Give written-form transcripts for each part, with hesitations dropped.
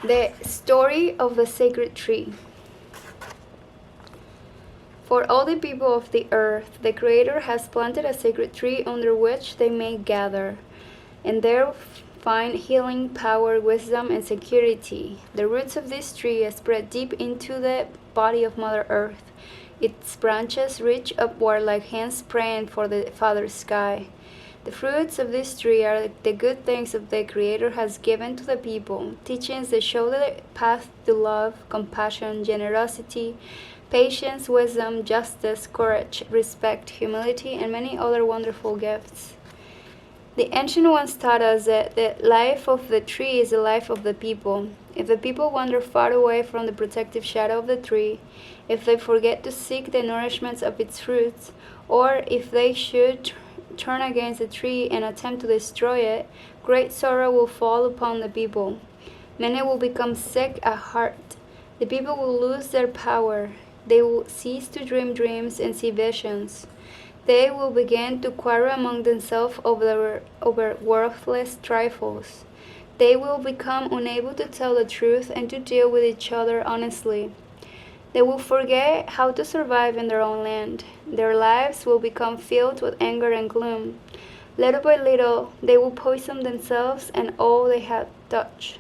The story of the sacred tree. For all the people of the earth, the Creator has planted a sacred tree under which they may gather, and there find healing, power, wisdom, and security. The roots of this tree spread deep into the body of Mother Earth. Its branches reach upward like hands praying for the Father Sky. The fruits of this tree are the good things that the Creator has given to the people, teachings that show the path to love, compassion, generosity, patience, wisdom, justice, courage, respect, humility, and many other wonderful gifts. The ancient ones taught us that the life of the tree is the life of the people. If the people wander far away from the protective shadow of the tree, if they forget to seek the nourishment of its fruits, or if they should turn against the tree and attempt to destroy it, great sorrow will fall upon the people. Many will become sick at heart. The people will lose their power. They will cease to dream dreams and see visions. They will begin to quarrel among themselves over worthless trifles. They will become unable to tell the truth and to deal with each other honestly. They will forget how to survive in their own land. Their lives will become filled with anger and gloom. Little by little, they will poison themselves and all they have touched.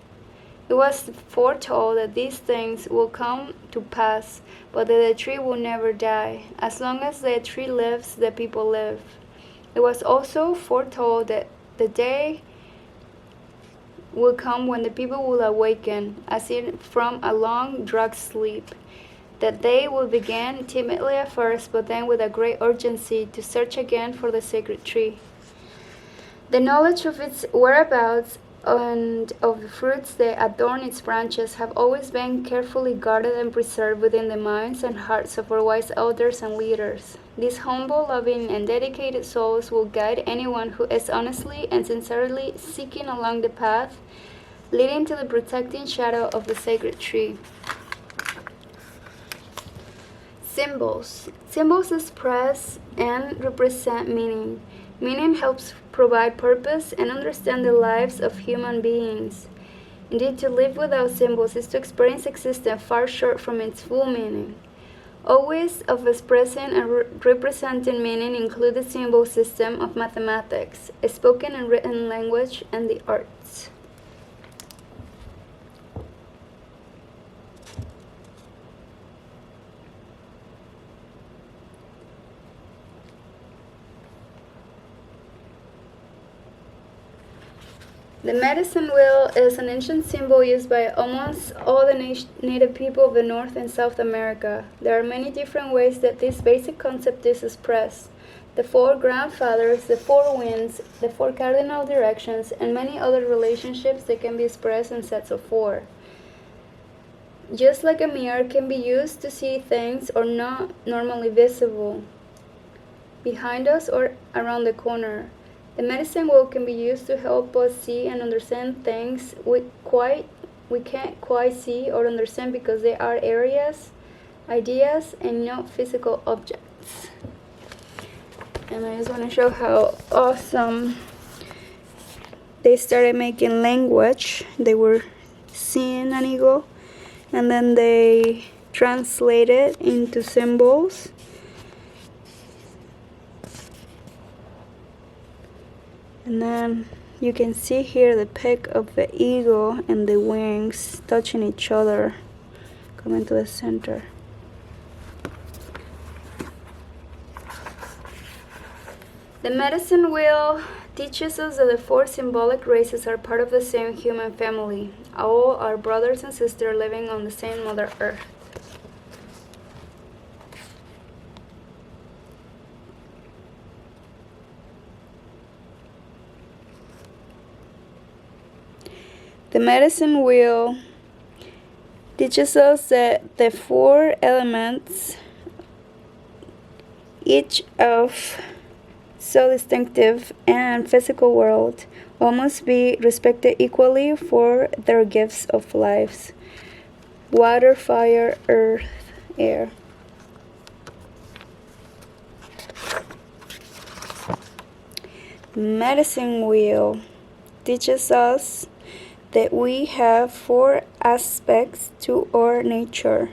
It was foretold that these things will come to pass, but that the tree will never die. As long as the tree lives, the people live. It was also foretold that the day will come when the people will awaken, as if from a long drug sleep. That they will begin timidly at first, but then with a great urgency to search again for the sacred tree. The knowledge of its whereabouts and of the fruits that adorn its branches have always been carefully guarded and preserved within the minds and hearts of our wise elders and leaders. These humble, loving, and dedicated souls will guide anyone who is honestly and sincerely seeking along the path leading to the protecting shadow of the sacred tree. Symbols. Symbols express and represent meaning. Meaning helps provide purpose and understand the lives of human beings. Indeed, to live without symbols is to experience existence far short from its full meaning. Always of expressing and representing meaning include the symbol system of mathematics, spoken and written language, and the arts. The medicine wheel is an ancient symbol used by almost all the native people of the North and South America. There are many different ways that this basic concept is expressed. The four grandfathers, the four winds, the four cardinal directions, and many other relationships that can be expressed in sets of four. Just like a mirror can be used to see things or not normally visible behind us or around the corner. The medicine wheel can be used to help us see and understand things we can't quite see or understand because they are areas, ideas, and not physical objects. And I just want to show how awesome they started making language. They were seeing an eagle, and then they translated into symbols. And then you can see here the peak of the eagle and the wings touching each other, coming to the center. The medicine wheel teaches us that the four symbolic races are part of the same human family. All are brothers and sisters living on the same Mother Earth. The medicine wheel teaches us that the four elements, each of so distinctive and physical world, all must be respected equally for their gifts of lives: water, fire, earth, air. Medicine wheel teaches us that we have four aspects to our nature: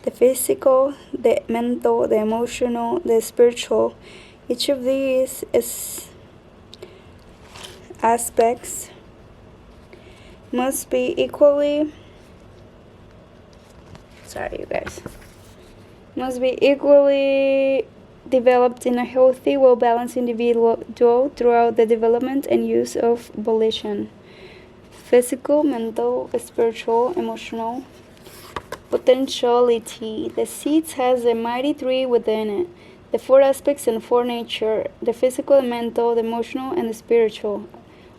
the physical, the mental, the emotional, the spiritual. Each of these aspects must be equally developed in a healthy, well-balanced individual throughout the development and use of volition. Physical, mental, spiritual, emotional. Potentiality. The seeds has a mighty tree within it. The four aspects and four nature, the physical, the mental, the emotional, and the spiritual,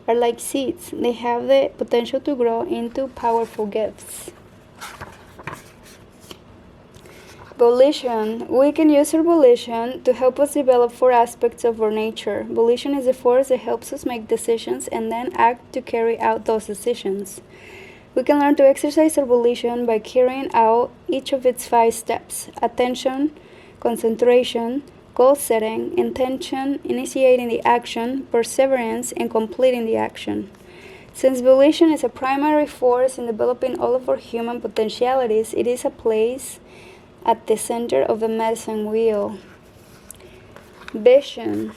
are like seeds. They have the potential to grow into powerful gifts. Volition. We can use our volition to help us develop four aspects of our nature. Volition is the force that helps us make decisions and then act to carry out those decisions. We can learn to exercise our volition by carrying out each of its 5 steps: attention, concentration, goal setting, intention, initiating the action, perseverance, and completing the action. Since volition is a primary force in developing all of our human potentialities, it is a place at the center of the medicine wheel. Vision.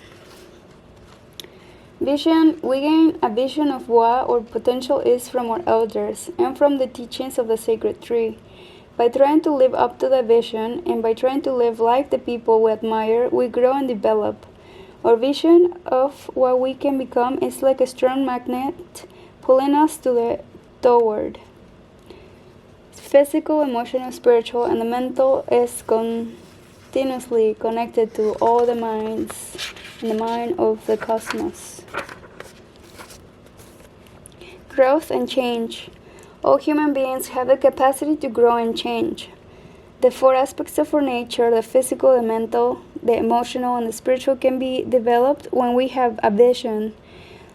We gain a vision of what our potential is from our elders and from the teachings of the sacred tree. By trying to live up to the vision and by trying to live like the people we admire, we grow and develop. Our vision of what we can become is like a strong magnet pulling us toward. Physical, emotional, spiritual, and the mental is continuously connected to all the minds in the mind of the cosmos. Growth and change. All human beings have the capacity to grow and change. The four aspects of our nature, the physical, the mental, the emotional, and the spiritual, can be developed when we have a vision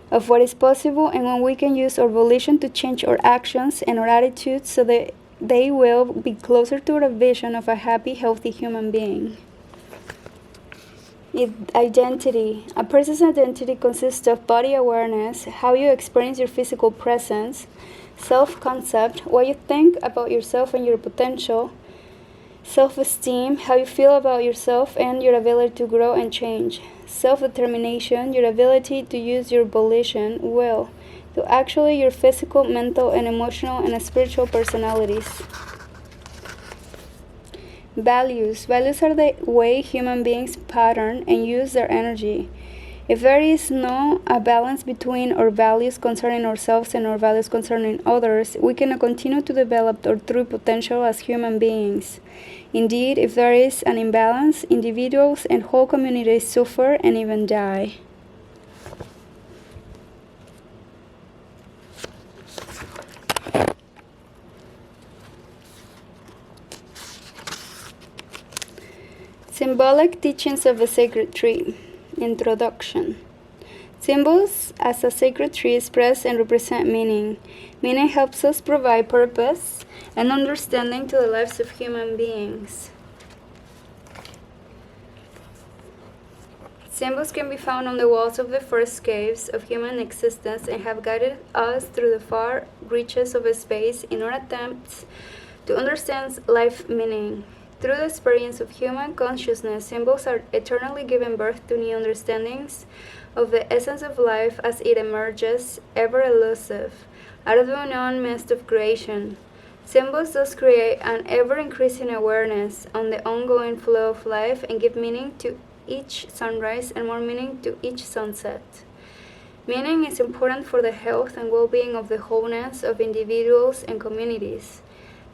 of what is possible and when we can use our volition to change our actions and our attitudes so that they will be closer to our vision of a happy, healthy human being. Identity. A person's identity consists of body awareness, how you experience your physical presence, self-concept, what you think about yourself and your potential, self-esteem, how you feel about yourself and your ability to grow and change, self-determination, your ability to use your volition, will, to actually your physical, mental, and emotional and spiritual personalities. Values. Values are the way human beings pattern and use their energy. If there is no balance between our values concerning ourselves and our values concerning others, we cannot continue to develop our true potential as human beings. Indeed, if there is an imbalance, individuals and whole communities suffer and even die. Symbolic teachings of a sacred tree. Introduction. Symbols as a sacred tree express and represent meaning. Meaning helps us provide purpose and understanding to the lives of human beings. Symbols can be found on the walls of the first caves of human existence and have guided us through the far reaches of space in our attempts to understand life meaning. Through the experience of human consciousness, symbols are eternally giving birth to new understandings of the essence of life as it emerges, ever elusive, out of the unknown mist of creation. Symbols thus create an ever-increasing awareness on the ongoing flow of life and give meaning to each sunrise and more meaning to each sunset. Meaning is important for the health and well-being of the wholeness of individuals and communities.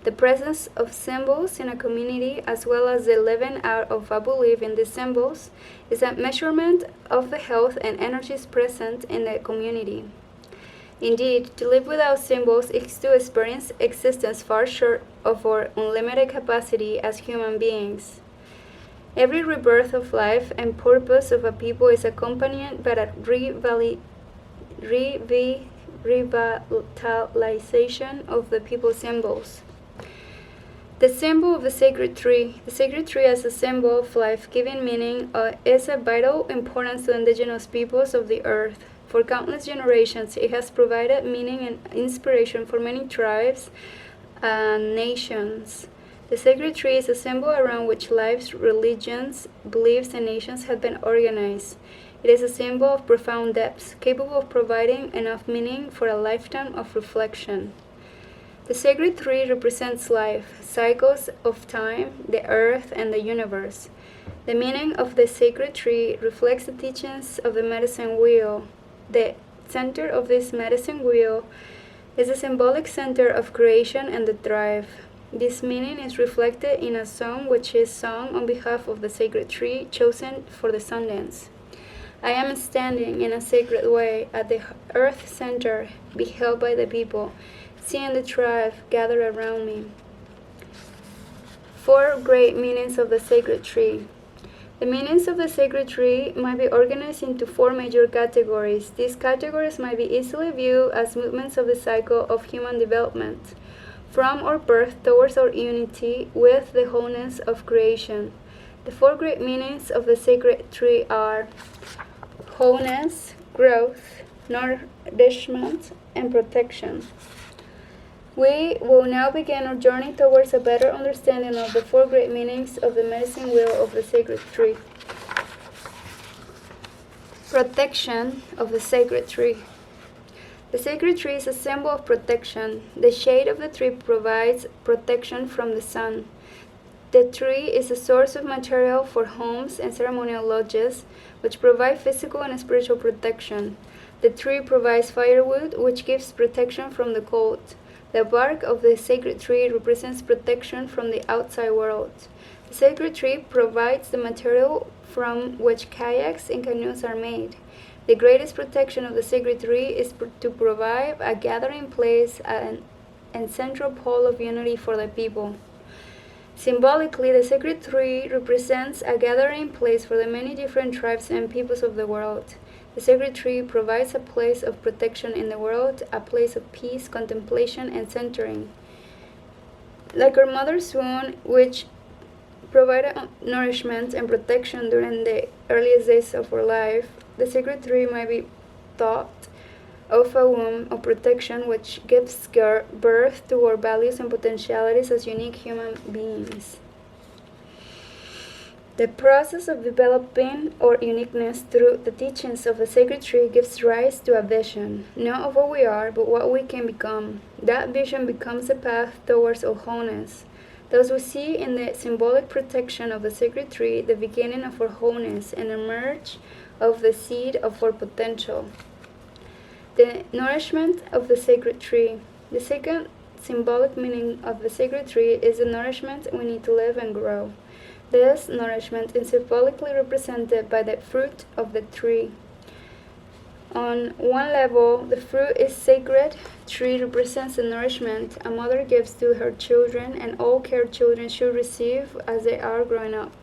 The presence of symbols in a community, as well as the living out of a belief in these symbols, is a measurement of the health and energies present in the community. Indeed, to live without symbols is to experience existence far short of our unlimited capacity as human beings. Every rebirth of life and purpose of a people is accompanied by a revitalization of the people's symbols. The symbol of the sacred tree. The sacred tree as a symbol of life-giving meaning is of vital importance to indigenous peoples of the earth. For countless generations, it has provided meaning and inspiration for many tribes and nations. The sacred tree is a symbol around which lives, religions, beliefs, and nations have been organized. It is a symbol of profound depth, capable of providing enough meaning for a lifetime of reflection. The sacred tree represents life, cycles of time, the earth, and the universe. The meaning of the sacred tree reflects the teachings of the medicine wheel. The center of this medicine wheel is the symbolic center of creation and the tribe. This meaning is reflected in a song which is sung on behalf of the sacred tree chosen for the sun dance. I am standing in a sacred way at the earth center, beheld by the people, seeing the tribe gather around me. 4 great meanings of the sacred tree. The meanings of the sacred tree might be organized into 4 major categories. These categories might be easily viewed as movements of the cycle of human development, from our birth towards our unity with the wholeness of creation. The 4 great meanings of the sacred tree are wholeness, growth, nourishment, and protection. We will now begin our journey towards a better understanding of the 4 great meanings of the medicine wheel of the sacred tree. Protection of the sacred tree. The sacred tree is a symbol of protection. The shade of the tree provides protection from the sun. The tree is a source of material for homes and ceremonial lodges, which provide physical and spiritual protection. The tree provides firewood, which gives protection from the cold. The bark of the sacred tree represents protection from the outside world. The sacred tree provides the material from which kayaks and canoes are made. The greatest protection of the sacred tree is to provide a gathering place and central pole of unity for the people. Symbolically, the sacred tree represents a gathering place for the many different tribes and peoples of the world. The sacred tree provides a place of protection in the world, a place of peace, contemplation, and centering. Like our mother's womb, which provided nourishment and protection during the earliest days of our life, the sacred tree might be thought of a womb of protection which gives birth to our values and potentialities as unique human beings. The process of developing our uniqueness through the teachings of the sacred tree gives rise to a vision, not of what we are, but what we can become. That vision becomes a path towards our wholeness. Thus we see in the symbolic protection of the sacred tree the beginning of our wholeness and emerge of the seed of our potential. The nourishment of the sacred tree. The second symbolic meaning of the sacred tree is the nourishment we need to live and grow. This nourishment is symbolically represented by the fruit of the tree. On one level, the fruit is sacred. Tree represents the nourishment a mother gives to her children and all care children should receive as they are growing up.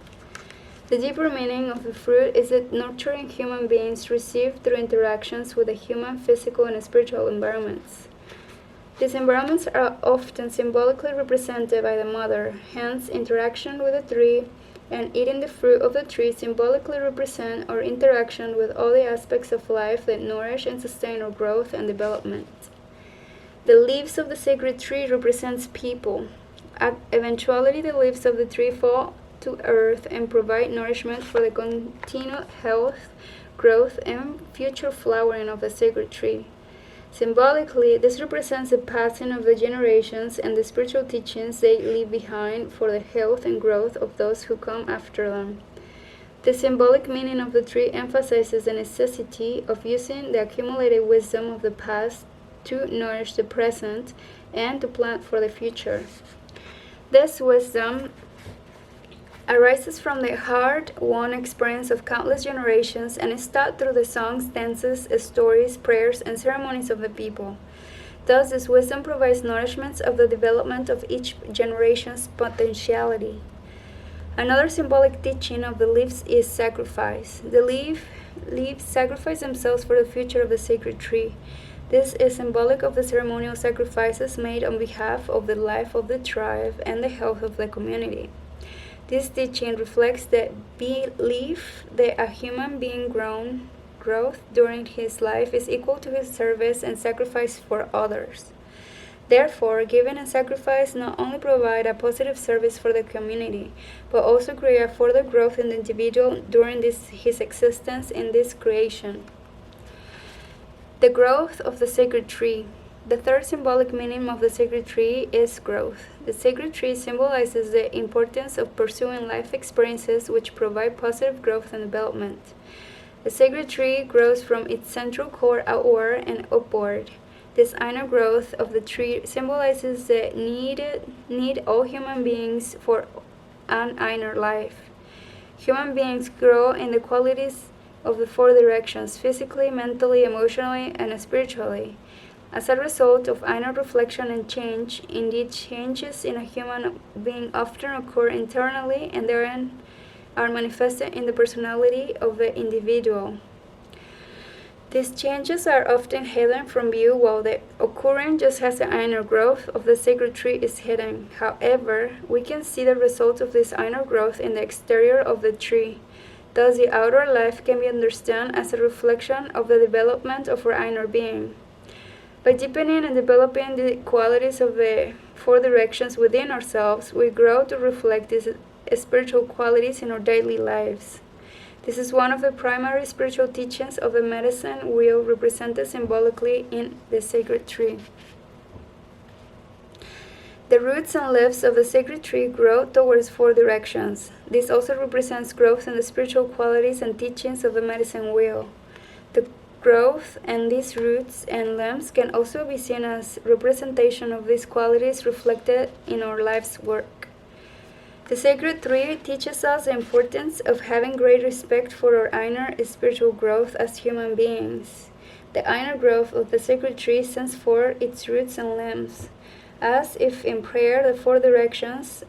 The deeper meaning of the fruit is that nurturing human beings receive through interactions with the human, physical, and spiritual environments. These environments are often symbolically represented by the mother, hence interaction with the tree and eating the fruit of the tree symbolically represent our interaction with all the aspects of life that nourish and sustain our growth and development. The leaves of the sacred tree represents people. At eventuality, the leaves of the tree fall to earth and provide nourishment for the continued health, growth, and future flowering of the sacred tree. Symbolically, this represents the passing of the generations and the spiritual teachings they leave behind for the health and growth of those who come after them. The symbolic meaning of the tree emphasizes the necessity of using the accumulated wisdom of the past to nourish the present and to plant for the future. This wisdom arises from the hard-won experience of countless generations and is taught through the songs, dances, stories, prayers, and ceremonies of the people. Thus, this wisdom provides nourishments of the development of each generation's potentiality. Another symbolic teaching of the leaves is sacrifice. The leaves sacrifice themselves for the future of the sacred tree. This is symbolic of the ceremonial sacrifices made on behalf of the life of the tribe and the health of the community. This teaching reflects the belief that a human being growth during his life is equal to his service and sacrifice for others. Therefore, giving and sacrifice not only provide a positive service for the community, but also create a further growth in the individual during his existence in this creation. The growth of the sacred tree. The third symbolic meaning of the sacred tree is growth. The sacred tree symbolizes the importance of pursuing life experiences which provide positive growth and development. The sacred tree grows from its central core outward and upward. This inner growth of the tree symbolizes the need all human beings for an inner life. Human beings grow in the qualities of the four directions: physically, mentally, emotionally, and spiritually. As a result of inner reflection and change, indeed changes in a human being often occur internally and therein are manifested in the personality of the individual. These changes are often hidden from view while the occurring just as the inner growth of the sacred tree is hidden. However, we can see the results of this inner growth in the exterior of the tree. Thus, the outer life can be understood as a reflection of the development of our inner being. By deepening and developing the qualities of the four directions within ourselves, we grow to reflect these spiritual qualities in our daily lives. This is one of the primary spiritual teachings of the medicine wheel represented symbolically in the sacred tree. The roots and leaves of the sacred tree grow towards four directions. This also represents growth in the spiritual qualities and teachings of the medicine wheel. The growth and these roots and limbs can also be seen as representation of these qualities reflected in our life's work. The sacred tree teaches us the importance of having great respect for our inner spiritual growth as human beings. The inner growth of the sacred tree sends forth its roots and limbs, as if in prayer the four directions